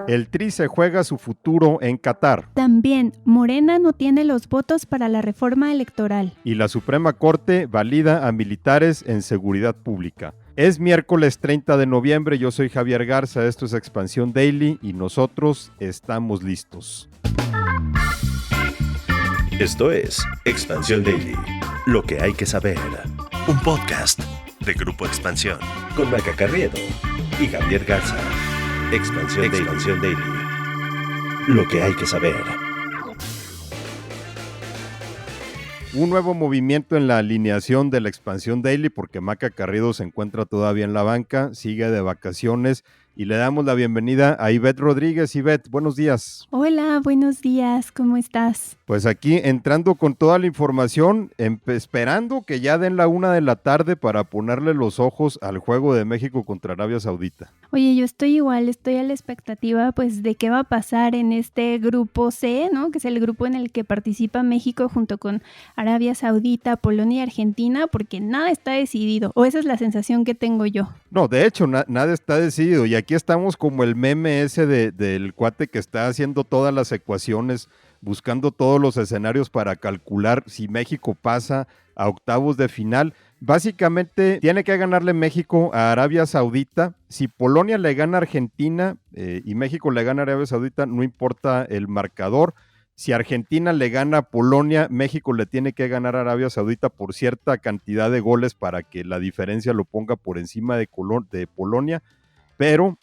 El Tri se juega su futuro en Qatar. También, Morena no tiene los votos para la reforma electoral. Y la Suprema Corte valida a militares en seguridad pública. Es miércoles 30 de noviembre, yo soy Javier Garza, esto es Expansión Daily y nosotros estamos listos. Esto es Expansión Daily, lo que hay que saber. Un podcast de Grupo Expansión con Maca Carriedo y Javier Garza. Expansión Daily, lo que hay que saber. Un nuevo movimiento en la alineación de la Expansión Daily porque Maca Carriedo se encuentra todavía en la banca, sigue de vacaciones y le damos la bienvenida a Ivette Rodríguez. Ivette, buenos días. Hola, buenos días, ¿cómo estás? Pues aquí entrando con toda la información, esperando que ya den la 1 de la tarde para ponerle los ojos al juego de México contra Arabia Saudita. Oye, yo estoy igual, estoy a la expectativa pues de qué va a pasar en este grupo C, ¿no? Que es el grupo en el que participa México junto con Arabia Saudita, Polonia y Argentina, porque nada está decidido, o esa es la sensación que tengo yo. No, de hecho, nada está decidido y aquí estamos como el meme ese del cuate que está haciendo todas las ecuaciones, buscando todos los escenarios para calcular si México pasa a octavos de final. Básicamente tiene que ganarle México a Arabia Saudita. Si Polonia le gana a Argentina y México le gana a Arabia Saudita, no importa el marcador. Si Argentina le gana a Polonia, México le tiene que ganar a Arabia Saudita por cierta cantidad de goles para que la diferencia lo ponga por encima de Polonia. Pero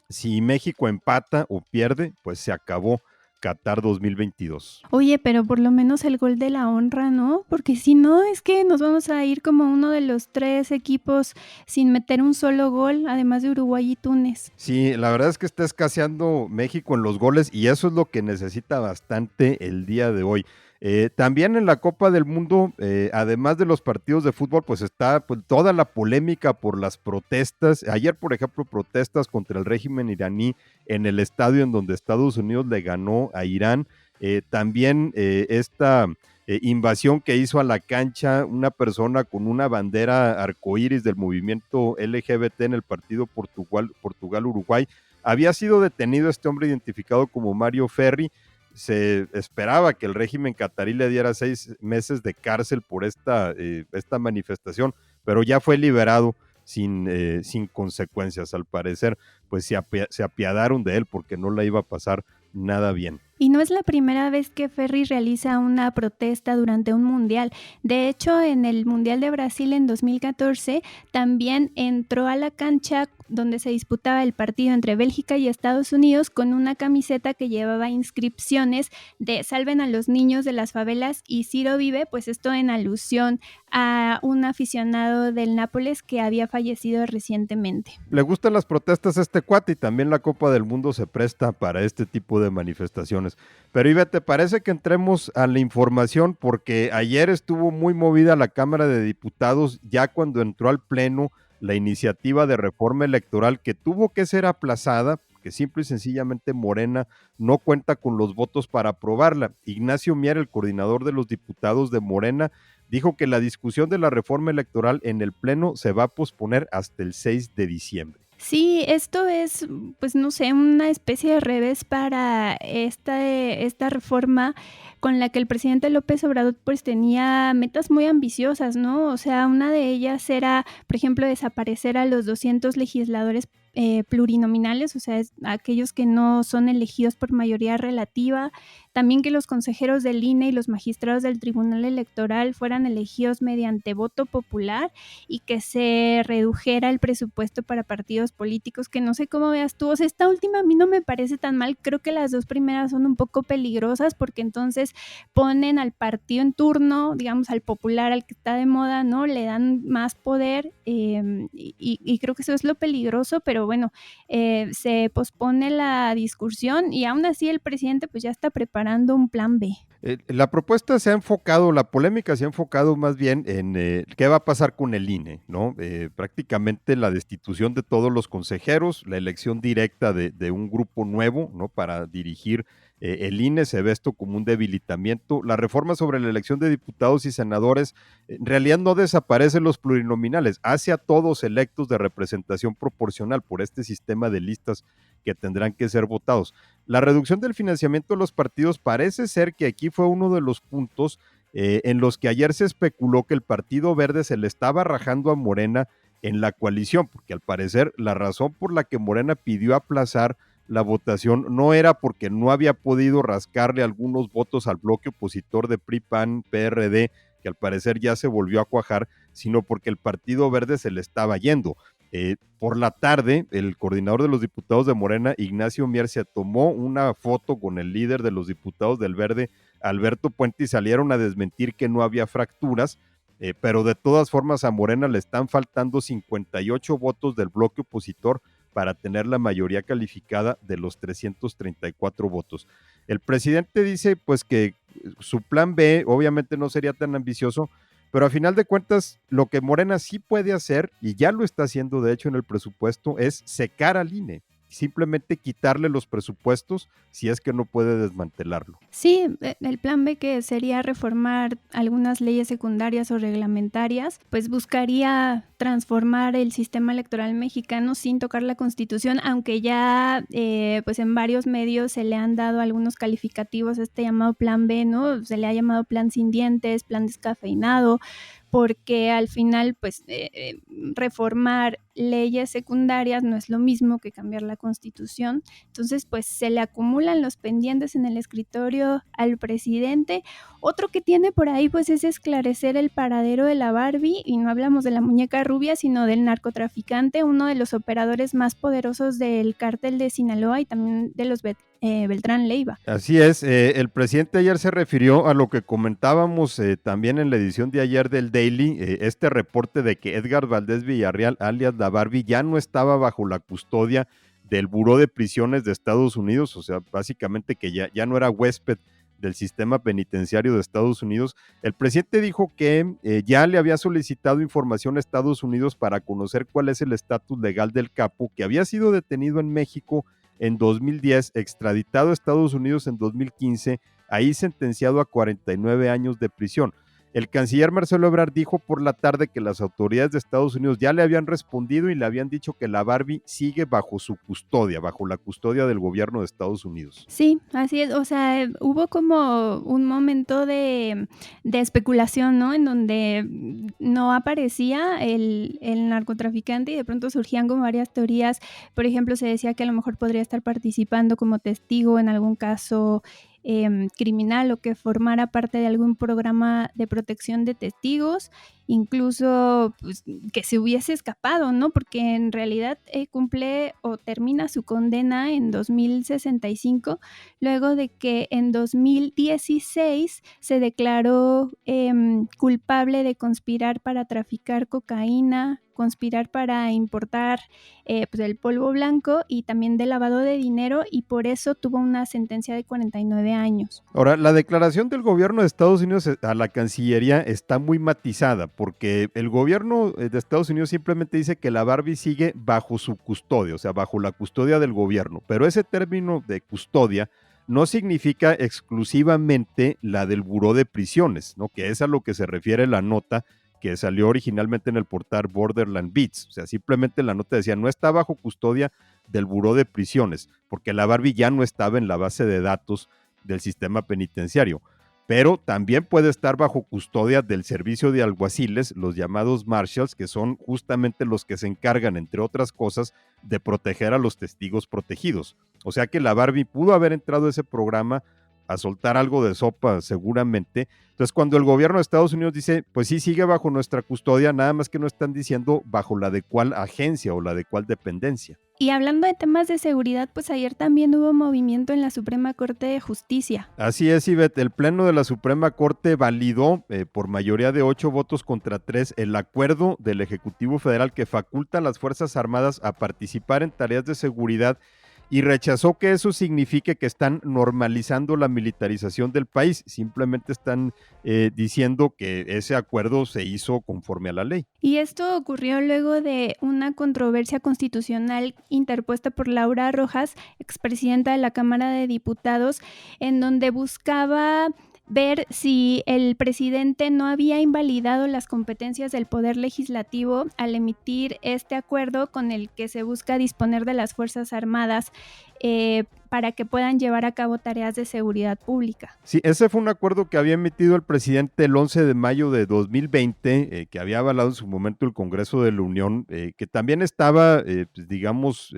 si México empata o pierde, pues se acabó Qatar 2022. Oye, pero por lo menos el gol de la honra, ¿no? Porque si no, es que nos vamos a ir como uno de los 3 equipos sin meter un solo gol, además de Uruguay y Túnez. Sí, la verdad es que está escaseando México en los goles y eso es lo que necesita bastante el día de hoy. También en la Copa del Mundo, además de los partidos de fútbol, pues está pues, toda la polémica por las protestas. Ayer, por ejemplo, protestas contra el régimen iraní en el estadio en donde Estados Unidos le ganó a Irán. También esta invasión que hizo a la cancha una persona con una bandera arcoíris del movimiento LGBT en el partido Portugal-Uruguay. Había sido detenido este hombre identificado como Mario Ferri. Se esperaba que el régimen catarí le diera 6 meses de cárcel por esta manifestación, pero ya fue liberado sin consecuencias. Al parecer, pues se apiadaron de él porque no la iba a pasar nada bien. Y no es la primera vez que Ferri realiza una protesta durante un mundial. De hecho, en el Mundial de Brasil en 2014, también entró a la cancha donde se disputaba el partido entre Bélgica y Estados Unidos con una camiseta que llevaba inscripciones de "Salven a los niños de las favelas" y "Ciro vive", pues esto en alusión a un aficionado del Nápoles que había fallecido recientemente. Le gustan las protestas a este cuate y también la Copa del Mundo se presta para este tipo de manifestaciones. Pero Ivette, ¿te parece que entremos a la información? Porque ayer estuvo muy movida la Cámara de Diputados ya cuando entró al Pleno la iniciativa de reforma electoral que tuvo que ser aplazada, que simple y sencillamente Morena no cuenta con los votos para aprobarla. Ignacio Mier, el coordinador de los diputados de Morena, dijo que la discusión de la reforma electoral en el Pleno se va a posponer hasta el 6 de diciembre. Sí, esto es, pues no sé, una especie de revés para esta reforma con la que el presidente López Obrador pues tenía metas muy ambiciosas, ¿no? O sea, una de ellas era, por ejemplo, desaparecer a los 200 legisladores plurinominales, o sea, aquellos que no son elegidos por mayoría relativa, también que los consejeros del INE y los magistrados del Tribunal Electoral fueran elegidos mediante voto popular y que se redujera el presupuesto para partidos políticos, que no sé cómo veas tú, o sea, esta última a mí no me parece tan mal, creo que las dos primeras son un poco peligrosas porque entonces ponen al partido en turno, digamos al popular, al que está de moda, ¿no? Le dan más poder y creo que eso es lo peligroso, pero bueno, se pospone la discusión y aún así el presidente pues ya está preparando un plan B. La propuesta se ha enfocado, la polémica se ha enfocado más bien en qué va a pasar con el INE, ¿no? Prácticamente la destitución de todos los consejeros, la elección directa de un grupo nuevo, ¿no? Para dirigir el INE, se ve esto como un debilitamiento. La reforma sobre la elección de diputados y senadores, en realidad no desaparecen los plurinominales, hace a todos electos de representación proporcional por este sistema de listas que tendrán que ser votados. La reducción del financiamiento de los partidos parece ser que aquí fue uno de los puntos en los que ayer se especuló que el Partido Verde se le estaba rajando a Morena en la coalición, porque al parecer la razón por la que Morena pidió aplazar la votación no era porque no había podido rascarle algunos votos al bloque opositor de PRI, PAN, PRD, que al parecer ya se volvió a cuajar, sino porque el Partido Verde se le estaba yendo. Por la tarde, el coordinador de los diputados de Morena, Ignacio Mier, se tomó una foto con el líder de los diputados del Verde, Alberto Puente, y salieron a desmentir que no había fracturas, pero de todas formas a Morena le están faltando 58 votos del bloque opositor para tener la mayoría calificada de los 334 votos. El presidente dice pues que su plan B obviamente no sería tan ambicioso, pero a final de cuentas, lo que Morena sí puede hacer, y ya lo está haciendo de hecho en el presupuesto, es secar al INE, simplemente quitarle los presupuestos si es que no puede desmantelarlo. Sí, el plan B, que sería reformar algunas leyes secundarias o reglamentarias, pues buscaría transformar el sistema electoral mexicano sin tocar la Constitución, aunque ya pues en varios medios se le han dado algunos calificativos a este llamado plan B, ¿no? Se le ha llamado plan sin dientes, plan descafeinado, porque al final pues reformar leyes secundarias no es lo mismo que cambiar la Constitución. Entonces pues se le acumulan los pendientes en el escritorio al presidente. Otro que tiene por ahí pues es esclarecer el paradero de la Barbie, y no hablamos de la muñeca rubia, sino del narcotraficante, uno de los operadores más poderosos del cártel de Sinaloa y también de los Beltrán Leiva. Así es, el presidente ayer se refirió a lo que comentábamos también en la edición de ayer del Daily, este reporte de que Edgar Valdés Villarreal, alias La Barbie, ya no estaba bajo la custodia del Buró de Prisiones de Estados Unidos, o sea, básicamente que ya no era huésped del sistema penitenciario de Estados Unidos. El presidente dijo que ya le había solicitado información a Estados Unidos para conocer cuál es el estatus legal del capo, que había sido detenido en México en 2010, extraditado a Estados Unidos en 2015, ahí sentenciado a 49 años de prisión. El canciller Marcelo Ebrard dijo por la tarde que las autoridades de Estados Unidos ya le habían respondido y le habían dicho que la Barbie sigue bajo su custodia, bajo la custodia del gobierno de Estados Unidos. Sí, así es, o sea, hubo como un momento de especulación, ¿no? En donde no aparecía el narcotraficante y de pronto surgían como varias teorías. Por ejemplo, se decía que a lo mejor podría estar participando como testigo en algún caso criminal, o que formara parte de algún programa de protección de testigos, incluso pues, que se hubiese escapado, ¿no? Porque en realidad cumple o termina su condena en 2065, luego de que en 2016 se declaró culpable de conspirar para traficar cocaína, conspirar para importar pues el polvo blanco y también de lavado de dinero, y por eso tuvo una sentencia de 49 años. Ahora, la declaración del gobierno de Estados Unidos a la Cancillería está muy matizada, porque el gobierno de Estados Unidos simplemente dice que la Barbie sigue bajo su custodia, o sea, bajo la custodia del gobierno, pero ese término de custodia no significa exclusivamente la del Buró de Prisiones, ¿no? Que es a lo que se refiere la nota que salió originalmente en el portal Borderland Beats. O sea, simplemente la nota decía, no está bajo custodia del Buró de Prisiones, porque la Barbie ya no estaba en la base de datos del sistema penitenciario, pero también puede estar bajo custodia del servicio de alguaciles, los llamados marshals, que son justamente los que se encargan, entre otras cosas, de proteger a los testigos protegidos. O sea que la Barbie pudo haber entrado a ese programa a soltar algo de sopa seguramente. Entonces, cuando el gobierno de Estados Unidos dice, pues sí, sigue bajo nuestra custodia, nada más que no están diciendo bajo la de cuál agencia o la de cuál dependencia. Y hablando de temas de seguridad, pues ayer también hubo movimiento en la Suprema Corte de Justicia. Así es, Ivette, el Pleno de la Suprema Corte validó por mayoría de 8 votos contra 3 el acuerdo del Ejecutivo Federal que faculta a las Fuerzas Armadas a participar en tareas de seguridad y rechazó que eso signifique que están normalizando la militarización del país, simplemente están diciendo que ese acuerdo se hizo conforme a la ley. Y esto ocurrió luego de una controversia constitucional interpuesta por Laura Rojas, expresidenta de la Cámara de Diputados, en donde buscaba ver si el presidente no había invalidado las competencias del Poder Legislativo al emitir este acuerdo con el que se busca disponer de las Fuerzas Armadas para que puedan llevar a cabo tareas de seguridad pública. Sí, ese fue un acuerdo que había emitido el presidente el 11 de mayo de 2020, que había avalado en su momento el Congreso de la Unión, que también estaba, pues, digamos,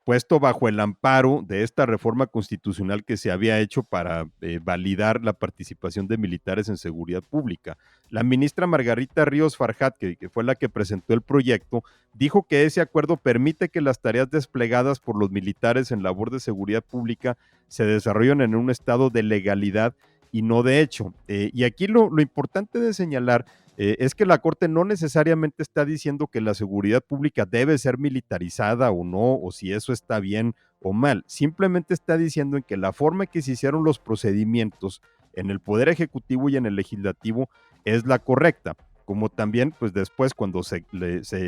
puesto bajo el amparo de esta reforma constitucional que se había hecho para validar la participación de militares en seguridad pública. La ministra Margarita Ríos Farjat, que fue la que presentó el proyecto, dijo que ese acuerdo permite que las tareas desplegadas por los militares en labor de seguridad pública se desarrollen en un estado de legalidad y no de hecho. Y aquí lo importante de señalar es que la Corte no necesariamente está diciendo que la seguridad pública debe ser militarizada o no, o si eso está bien o mal. Simplemente está diciendo en que la forma en que se hicieron los procedimientos en el Poder Ejecutivo y en el Legislativo es la correcta. Como también, pues después, cuando se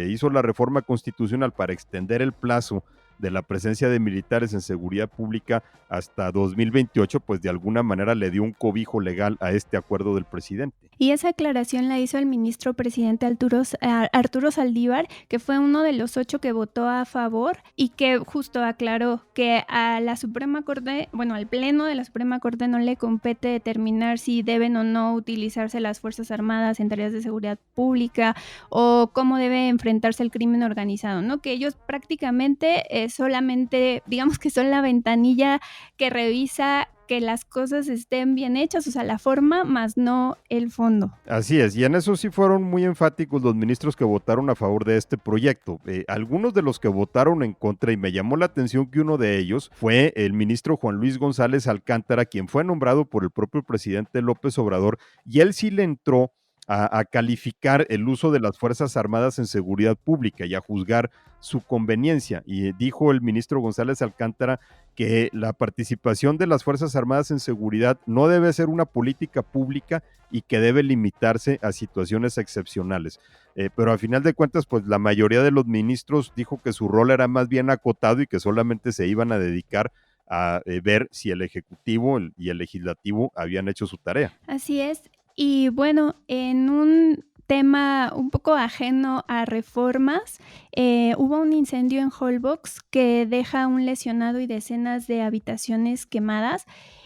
hizo la reforma constitucional para extender el plazo de la presencia de militares en seguridad pública hasta 2028, pues de alguna manera le dio un cobijo legal a este acuerdo del presidente. Y esa aclaración la hizo el ministro presidente Arturo Saldívar, que fue uno de los 8 que votó a favor y que justo aclaró que a la Suprema Corte, bueno, al Pleno de la Suprema Corte no le compete determinar si deben o no utilizarse las Fuerzas Armadas en tareas de seguridad pública o cómo debe enfrentarse el crimen organizado, ¿no? Que ellos prácticamente solamente, digamos que son la ventanilla que revisa que las cosas estén bien hechas, o sea, la forma más no el fondo. Así es, y en eso sí fueron muy enfáticos los ministros que votaron a favor de este proyecto. Algunos de los que votaron en contra, y me llamó la atención que uno de ellos fue el ministro Juan Luis González Alcántara, quien fue nombrado por el propio presidente López Obrador, y él sí le entró a calificar el uso de las Fuerzas Armadas en seguridad pública y a juzgar su conveniencia. Y dijo el ministro González Alcántara que la participación de las Fuerzas Armadas en seguridad no debe ser una política pública y que debe limitarse a situaciones excepcionales. Pero a final de cuentas, pues la mayoría de los ministros dijo que su rol era más bien acotado y que solamente se iban a dedicar a ver si el Ejecutivo y el Legislativo habían hecho su tarea. Así es. Y bueno, en un tema un poco ajeno a reformas, hubo un incendio en Holbox que deja un lesionado y decenas de habitaciones quemadas.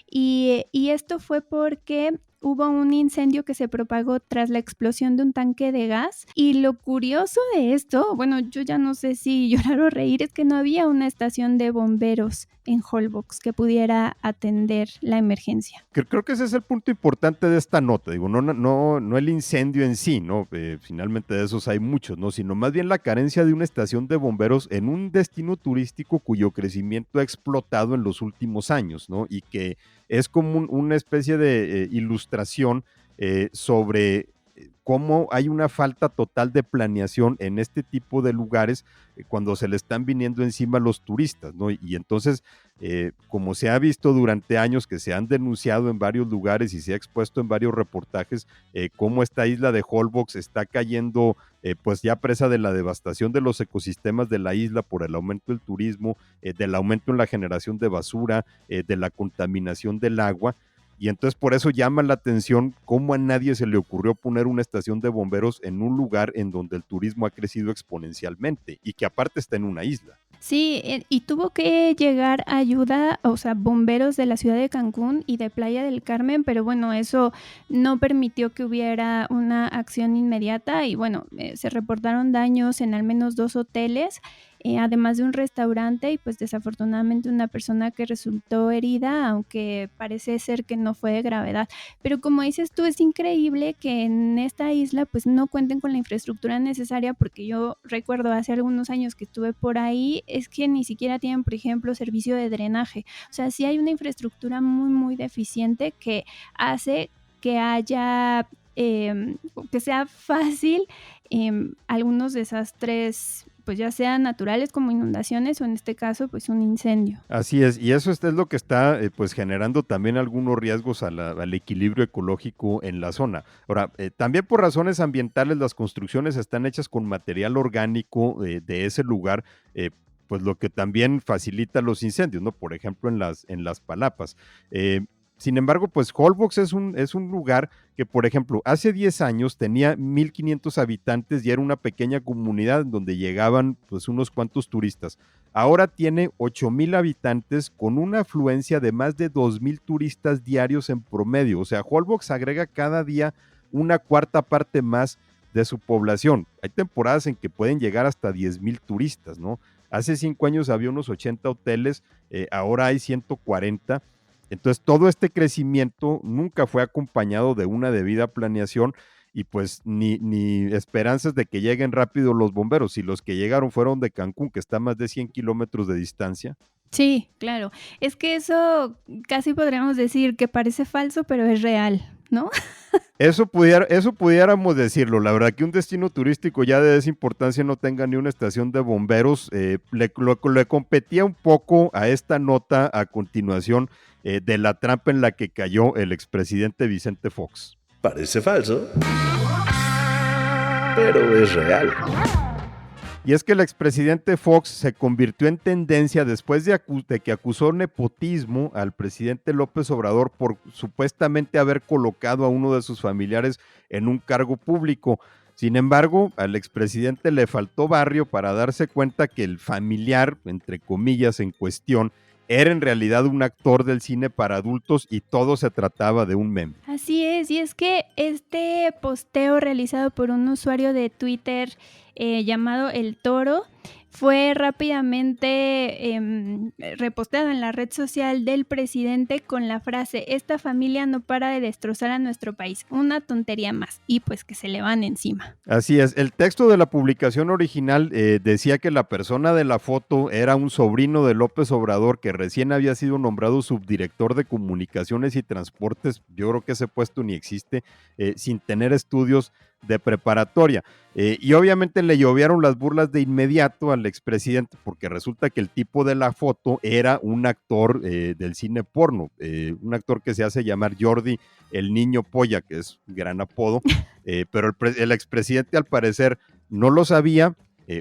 Y esto fue porque hubo un incendio que se propagó tras la explosión de un tanque de gas. Y lo curioso de esto, bueno, yo ya no sé si llorar o reír, es que no había una estación de bomberos en Holbox que pudiera atender la emergencia. Creo que ese es el punto importante de esta nota, digo, no el incendio en sí, ¿no? Finalmente de esos hay muchos, ¿no? Sino más bien la carencia de una estación de bomberos en un destino turístico cuyo crecimiento ha explotado en los últimos años, ¿no? Y que es como una especie de ilustración sobre cómo hay una falta total de planeación en este tipo de lugares cuando se le están viniendo encima los turistas, ¿no? Y entonces, como se ha visto durante años que se han denunciado en varios lugares y se ha expuesto en varios reportajes, cómo esta isla de Holbox está cayendo, pues ya presa de la devastación de los ecosistemas de la isla por el aumento del turismo, del aumento en la generación de basura, de la contaminación del agua. Y entonces por eso llama la atención cómo a nadie se le ocurrió poner una estación de bomberos en un lugar en donde el turismo ha crecido exponencialmente y que aparte está en una isla. Sí, y tuvo que llegar ayuda, o sea, bomberos de la ciudad de Cancún y de Playa del Carmen, pero bueno, eso no permitió que hubiera una acción inmediata y bueno, se reportaron daños en al menos 2 hoteles, además de un restaurante y pues desafortunadamente una persona que resultó herida, aunque parece ser que no fue de gravedad. Pero como dices tú, es increíble que en esta isla pues no cuenten con la infraestructura necesaria, porque yo recuerdo hace algunos años que estuve por ahí, es que ni siquiera tienen, por ejemplo, servicio de drenaje. O sea, sí hay una infraestructura muy, muy deficiente que hace que haya, que sea fácil algunos desastres pues ya sean naturales como inundaciones o en este caso pues un incendio. Así es, y eso es lo que está pues generando también algunos riesgos al equilibrio ecológico en la zona. Ahora, también por razones ambientales las construcciones están hechas con material orgánico de ese lugar, pues lo que también facilita los incendios, ¿no? Por ejemplo, en las palapas. Sin embargo, pues Holbox es un lugar que, por ejemplo, hace 10 años tenía 1,500 habitantes y era una pequeña comunidad donde llegaban pues unos cuantos turistas. Ahora tiene 8,000 habitantes con una afluencia de más de 2,000 turistas diarios en promedio. O sea, Holbox agrega cada día una cuarta parte más de su población. Hay temporadas en que pueden llegar hasta 10,000 turistas, ¿no? Hace 5 años había unos 80 hoteles, ahora hay 140. Entonces, todo este crecimiento nunca fue acompañado de una debida planeación y pues ni esperanzas de que lleguen rápido los bomberos. Si los que llegaron fueron de Cancún, que está a más de 100 kilómetros de distancia. Sí, claro. Es que eso casi podríamos decir que parece falso, pero es real, ¿no? Eso pudiéramos decirlo. La verdad que un destino turístico ya de esa importancia no tenga ni una estación de bomberos, le competía un poco a esta nota a continuación de la trampa en la que cayó el expresidente Vicente Fox. Parece falso, pero es real. Y es que el expresidente Fox se convirtió en tendencia después de que acusó nepotismo al presidente López Obrador por supuestamente haber colocado a uno de sus familiares en un cargo público. Sin embargo, al expresidente le faltó barrio para darse cuenta que el familiar, entre comillas, en cuestión, era en realidad un actor del cine para adultos y todo se trataba de un meme. Así es, y es que este posteo realizado por un usuario de Twitter llamado El Toro fue rápidamente reposteado en la red social del presidente con la frase: esta familia no para de destrozar a nuestro país, una tontería más, y pues que se le van encima. Así es, el texto de la publicación original decía que la persona de la foto era un sobrino de López Obrador que recién había sido nombrado subdirector de comunicaciones y transportes. Yo creo que ese puesto ni existe, sin tener estudios de preparatoria. Y obviamente le llovieron las burlas de inmediato al expresidente porque resulta que el tipo de la foto era un actor del cine porno, un actor que se hace llamar Jordi el Niño Polla, que es un gran apodo, pero el expresidente al parecer no lo sabía.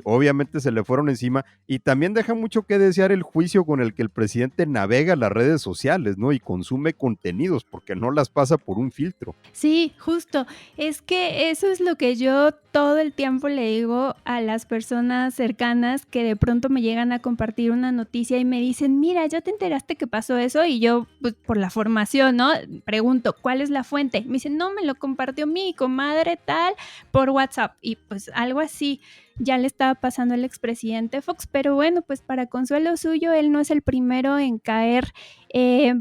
Obviamente se le fueron encima y también deja mucho que desear el juicio con el que el presidente navega las redes sociales, ¿no? Y consume contenidos porque no las pasa por un filtro. Sí, justo. Es que eso es lo que yo todo el tiempo le digo a las personas cercanas que de pronto me llegan a compartir una noticia y me dicen: mira, ¿ya te enteraste que pasó eso? Y yo, pues por la formación, ¿no? Pregunto, ¿cuál es la fuente? Me dicen: no, me lo compartió mi comadre tal por WhatsApp. Y pues algo así ya le estaba pasando al expresidente Fox, pero bueno, pues para consuelo suyo, él no es el primero en caer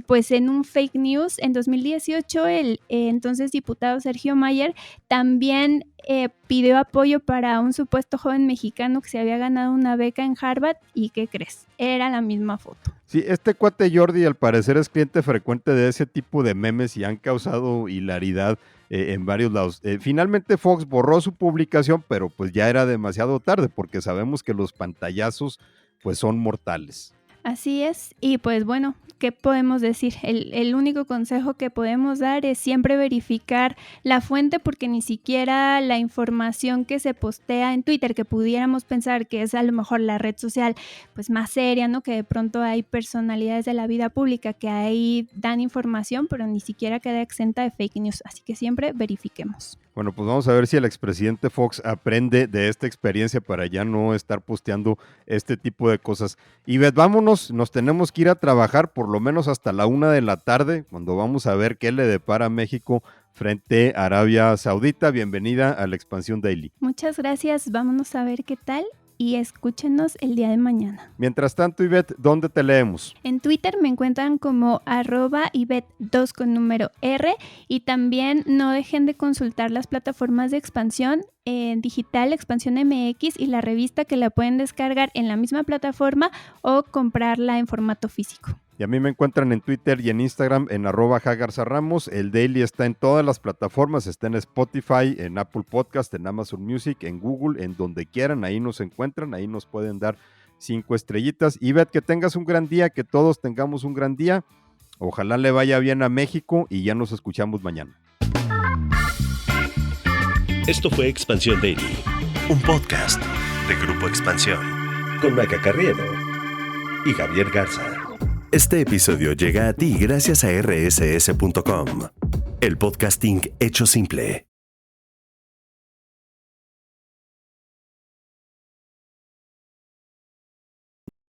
pues en un fake news. En 2018 el entonces diputado Sergio Mayer también pidió apoyo para un supuesto joven mexicano que se había ganado una beca en Harvard y ¿qué crees? Era la misma foto. Sí, este cuate Jordi al parecer es cliente frecuente de ese tipo de memes y han causado hilaridad en varios lados. Finalmente Fox borró su publicación, pero pues ya era demasiado tarde porque sabemos que los pantallazos pues son mortales. Así es, y pues bueno, ¿qué podemos decir? El único consejo que podemos dar es siempre verificar la fuente, porque ni siquiera la información que se postea en Twitter, que pudiéramos pensar que es a lo mejor la red social pues más seria, ¿no? Que de pronto hay personalidades de la vida pública que ahí dan información, pero ni siquiera queda exenta de fake news, así que siempre verifiquemos. Bueno, pues vamos a ver si el expresidente Fox aprende de esta experiencia para ya no estar posteando este tipo de cosas. Y vámonos, nos tenemos que ir a trabajar por lo menos hasta la 1 de la tarde, cuando vamos a ver qué le depara a México frente a Arabia Saudita. Bienvenida a la Expansión Daily. Muchas gracias, vámonos a ver qué tal y escúchenos el día de mañana. Mientras tanto, Ivette, ¿dónde te leemos? En Twitter me encuentran como @Ivette2 con número R, y también no dejen de consultar las plataformas de Expansión en digital, Expansión MX, y la revista, que la pueden descargar en la misma plataforma o comprarla en formato físico. Y a mí me encuentran en Twitter y en Instagram en @jagarzarramos. El Daily está en todas las plataformas, está en Spotify, en Apple Podcast, en Amazon Music, en Google, en donde quieran, ahí nos encuentran, ahí nos pueden dar 5 estrellitas. Y Beth, que tengas un gran día, que todos tengamos un gran día. Ojalá le vaya bien a México y ya nos escuchamos mañana. Esto fue Expansión Daily, un podcast de Grupo Expansión, con Maca Carriedo y Javier Garza. Este episodio llega a ti gracias a rss.com, el podcasting hecho simple.